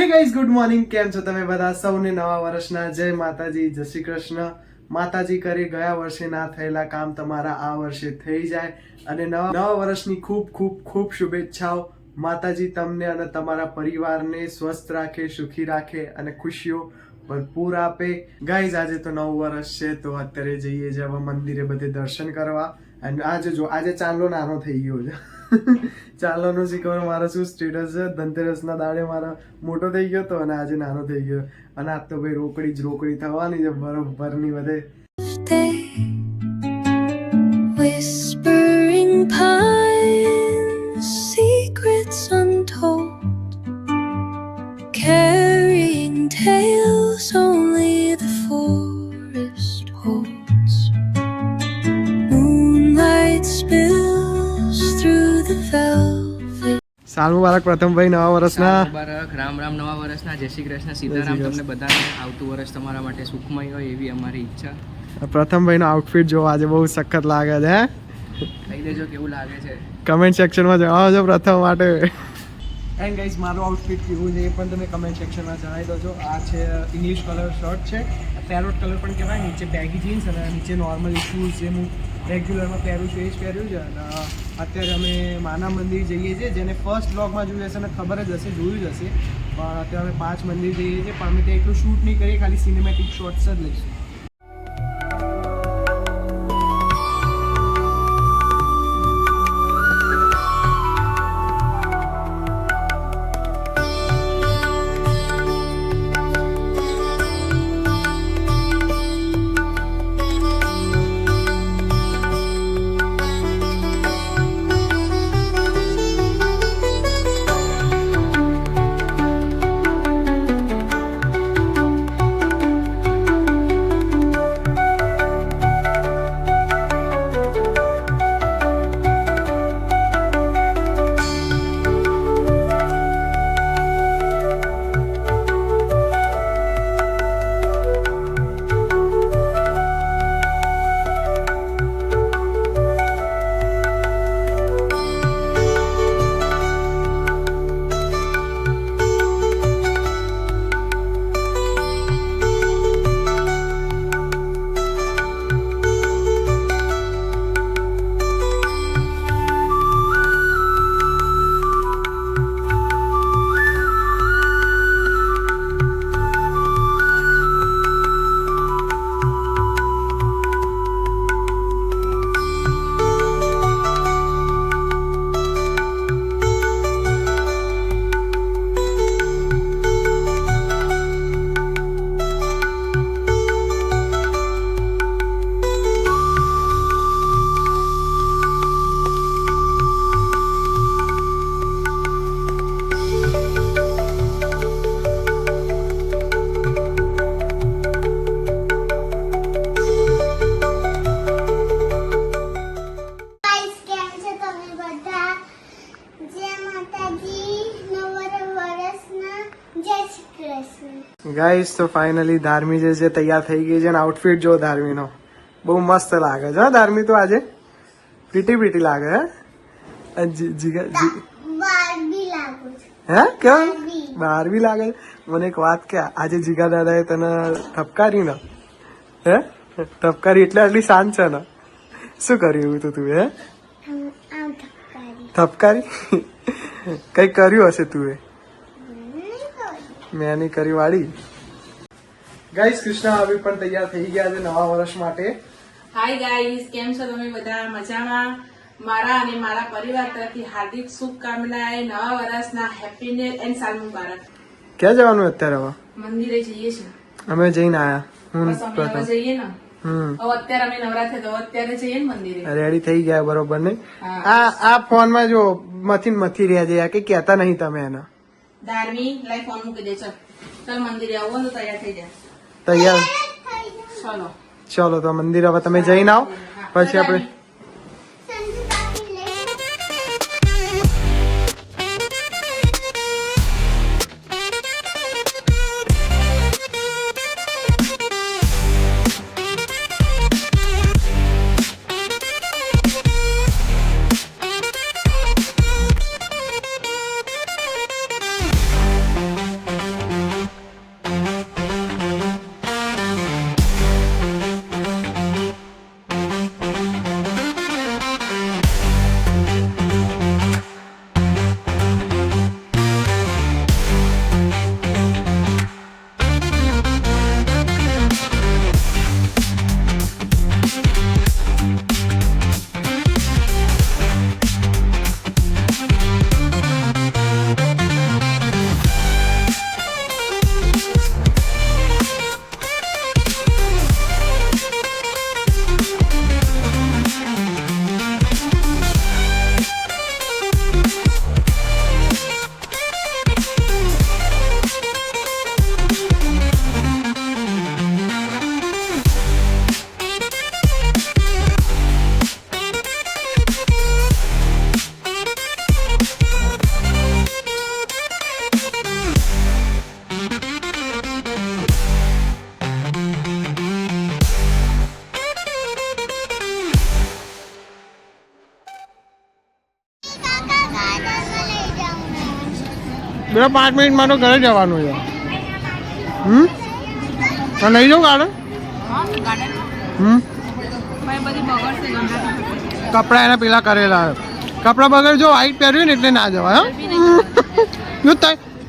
Hey guys, good morning. કેમ છો તમે બધા? સૌને નવા વર્ષના જય માતાજી, જય શ્રી કૃષ્ણ. માતાજી કરી ગયા વર્ષે ના થયેલા કામ તમારા આ વર્ષે થઈ જાય અને નવા વર્ષની ખૂબ ખૂબ ખૂબ શુભેચ્છાઓ. માતાજી તમને અને તમારા પરિવારને સ્વસ્થ રાખે, સુખી રાખે અને ખુશીઓ ભરપૂર આપે. ગાઈઝ, આજે તો નવું વર્ષ છે તો અત્યારે જઈએ છે હવે મંદિરે બધે દર્શન કરવા. અને આજે ચાંદલો નાનો થઈ ગયો છે. ચાંદલોનો શીખવાનો મારો શું સ્ટેટસ છે? ધનતેરસના દાડે મારો મોટો થઈ ગયો તો અને આજે નાનો થઈ ગયો. અને આજ તો ભાઈ રોકડી થવાની છે બરોબરની બધે. Whispering pines, secrets untold, carrying tales only the forest holds. Moonlight spills through the velvet. સાલ મુબારક પ્રથમભાઈ નવા વર્ષના. મુબારક, રામ રામ નવા વર્ષના. જય શ્રી કૃષ્ણ, સીતારામ. તમને બધાને આવતું વર્ષ તમારા માટે સુખમય હોય એવી અમારી ઈચ્છા. પ્રથમભાઈનો આઉટફિટ જો આજે બહુ સખત લાગે છે. કહી દેજો કેવું લાગે છે. કમેન્ટ સેક્શનમાં જણાવજો પ્રથમ માટે. એન્ડ ગાઈઝ, મારું આઉટફિટ કેવું છે એ પણ તમે કમેન્ટ સેક્શનમાં જણાવી દેજો. આ છે ઇંગ્લિશ કલર શર્ટ છે, પેરોટ કલર પણ કહેવાય. નીચે બેગી જીન્સ અને નીચે નોર્મલ શૂઝ જે હું રેગ્યુલરમાં પહેરું છું એ જ પહેર્યું છે. અને અત્યારે અમે માના મંદિર જઈએ છીએ, જેને ફર્સ્ટ બ્લોગમાં જોયું હશે અને ખબર જ હશે, જોયું જ હશે. પણ અત્યારે અમે 5 મંદિર જઈએ છીએ, પણ અમે ત્યાં એટલું શૂટ નહીં કરીએ, ખાલી સિનેમેટિક શોટ્સ જ લઈશું. ગાઈસ, તો ફાઇનલી ધાર્મી જે છે તૈયાર થઈ ગઈ છે અને આઉટફિટ જો ધાર્મીનો બહુ મસ્ત લાગે છે. ધાર્મી તો આજે પ્રીટી લાગે. હે કેમ બારબી લાગે? મને એક વાત કે આજે જીગા દાદાએ તને ઠપકારી ને? હે ઠપકારી એટલે આટલી શાંત છે ને? શું કર્યું એવું તો તું? હે ઠપકારી કઈ કર્યું હશે તું? મેં નહીં કરી વાળી. ગાઈસ, કૃષ્ણા આવી પણ તૈયાર થઈ ગયા છે નવા વર્ષ માટે. હાય ગાઈસ, કેમ છો તમે બધા? મજામાં? મારા અને મારા પરિવાર તરફથી હાર્દિક શુભકામનાએ નવા વર્ષના હેપી ન્યુ યર એન્ડ સાલ મુબારક. ક્યાં જવાનું અત્યારે? હવે મંદિરે જઈએ છીએ. અમે જઈને આયા. બસ અમે હવે જઈએ ને. હવે અત્યારે અમે નવરાત્રી તો અત્યારે જઈએ ને મંદિરે. રેડી થઈ ગયા બરોબર ને? આ ફોનમાં જો મથી રહ્યા છે કે કહેતા નહીં તમે એને? ધાર્મી લાઈ ફોન મૂકી દે. ચાલ મંદિરે આવો તો તૈયાર થઈ જાય. તૈયાર ચલો તો મંદિર હવે તમે જઈને આવો, પછી આપણે પેલા 5 મિનિટમાં તો ઘરે જવાનું છે. તો લઈ જાઉં ગાર્ડન? કપડા એના પેલા કરેલા કપડા વગર જો વ્હાઈટ પહેર્યું ને એટલે ના જવાય. જો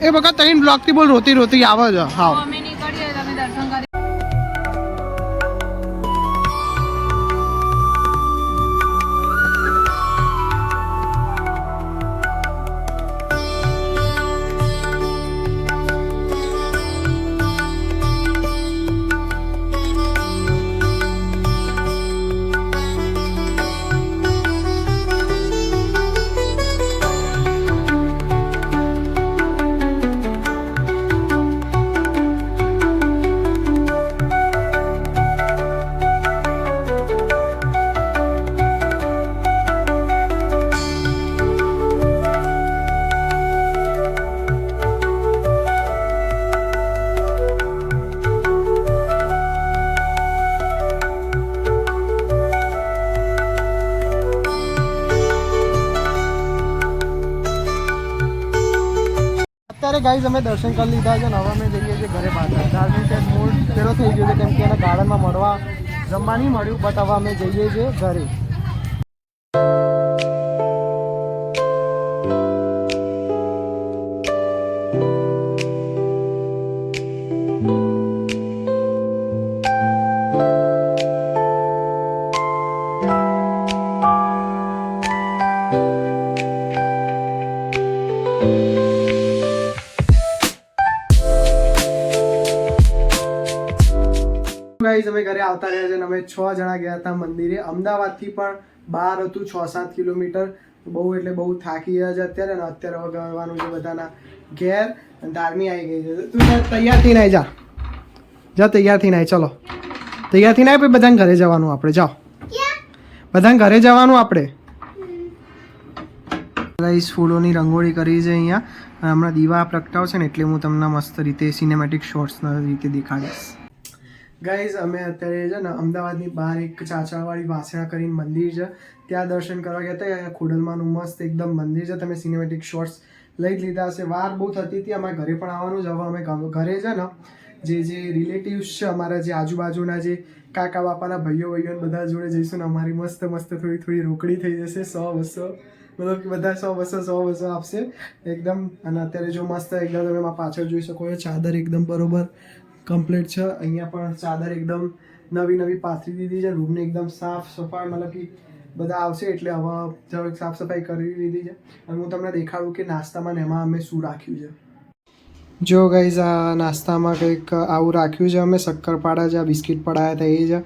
એ વખત 3 બ્લોકથી બોલ રોતી આવે છે. હા અત્યારે ગાઈઝ અમે દર્શન કરી લીધા છે ને હવે અમે જઈએ છીએ ઘરે પાછા. ધાર્મિક મૂડ પેલો થઈ ગયો છે કેમ કે એના ગાર્ડનમાં મળવા જમવા નહીં મળ્યું, બટ હવે અમે જઈએ છીએ ઘરે. ગાઈઝ અમે ઘરે આવતા રહ્યા છે અને અમે 6 જણા ગયા હતા મંદિરે. અમદાવાદથી પણ બહાર હતું, 6-7 કિલોમીટર. બહુ એટલે બહુ થાકી ગયા છે અત્યારે. અને અત્યારે હવે ગવાનું છે બધાના ઘેર. ધાર્મી આવી ગઈ છે. તું તૈયાર થઈને આવી જા તૈયાર થઈને આવી. ચલો તૈયાર થઈને આવી, પછી બધાને ઘરે જવાનું આપણે. જાઓ બધાને ઘરે જવાનું આપણે. ગાઈઝ ફૂલોની રંગોળી કરી છે અહીંયા. હમણાં દીવા પ્રગટાવશે ને એટલે હું તમને મસ્ત રીતે સિનેમેટિક શોર્ટ્સના રીતે દેખાડીશ. ગાઈઝ અમે અત્યારે છે ને અમદાવાદની બહાર એક ચાચાવાળી વાસણા કરીને મંદિર છે, ત્યાં દર્શન કરવા ગયા હતા. ખોડલમાંનું મસ્ત એકદમ મંદિર છે. તમે સિનેમેટિક શોર્ટ્સ લઈ જ લીધા હશે. વાર બહુ થતી હતી. અમારે ઘરે પણ આવવાનું જ. હવે અમે ઘરે છે ને જે રિલેટિવ્સ છે અમારા, જે આજુબાજુના જે કાકા બાપાના ભાઈઓ બધા જોડે જઈશું ને અમારી મસ્ત થોડી રોકડી થઈ જશે. 100-200 મતલબ કે બધા 100-200 આપશે એકદમ. અને અત્યારે જો મસ્ત એકદમ તમે પાછળ જોઈ શકો છો, ચાદર એકદમ બરોબર કમ્પ્લીટ છે. અહીંયા પણ ચાદર એકદમ નવી પાથરી દીધી છે. રૂમને એકદમ સાફ સફાઈ, મતલબ કે બધા આવશે એટલે હવે જરાક સાફ સફાઈ કરી દીધી છે. અને હું તમને દેખાડું કે નાસ્તામાં ને એમાં અમે શું રાખ્યું છે. જો ગાઈઝ આ નાસ્તામાં કંઈક આવું રાખ્યું છે અમે. શક્કરપાડા છે, બિસ્કિટ પડાયા હતા એ છે,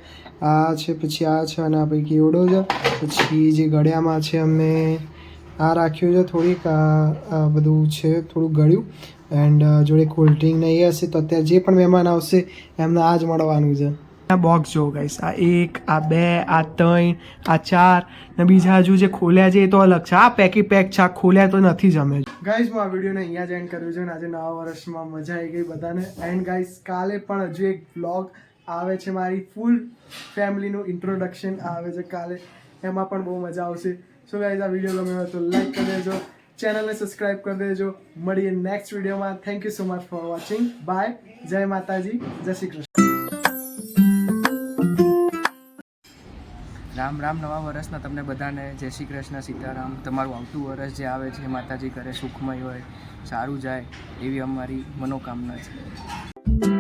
આ છે, પછી આ છે, અને આ પૈકી એવડો છે. પછી જે ગળ્યામાં છે અમે આ રાખ્યું છે થોડીક, આ બધું છે થોડું ગળ્યું. એન્ડ જોડે કોલ્ડ ડ્રિંક ને એ હશે. તો અત્યારે જે પણ મહેમાન આવશે એમને આ જ મળવાનું છે. આ બોક્સ જો ગાઈસ, આ 1, આ 2, આ 3, આ 4 ને બીજા હજુ જે ખોલ્યા છે એ તો અલગ છે. આ પેક છે, આ ખોલ્યા તો નથી જ અમે. ગાઈસ હું આ વિડીયોને અહીંયા જ એન્ડ કર્યું છે. અને આજે નવા વર્ષમાં મજા આવી ગઈ બધાને. એન્ડ ગાઈસ કાલે પણ હજુ એક વ્લોગ આવે છે, મારી ફૂલ ફેમિલીનું ઇન્ટ્રોડક્શન આવે છે કાલે. એમાં પણ બહુ મજા આવશે. સો ગાઈસ આ વિડીયો ગમે હોય તો લાઈક કરી દેજો, ચેનલને સબસ્ક્રાઇબ કરી દેજો. મળીએ નેક્સ્ટ વિડીયોમાં. Thank you so much for watching. Bye. જય માતાજી, જય શ્રી કૃષ્ણ. રામ રામ. નવા વર્ષના તમને બધાને જય શ્રી કૃષ્ણ, સીતારામ. તમારું આવતું વર્ષ જે આવે છે માતાજી કરે સુખમય હોય, સારું જાય એવી અમારી મનોકામના છે.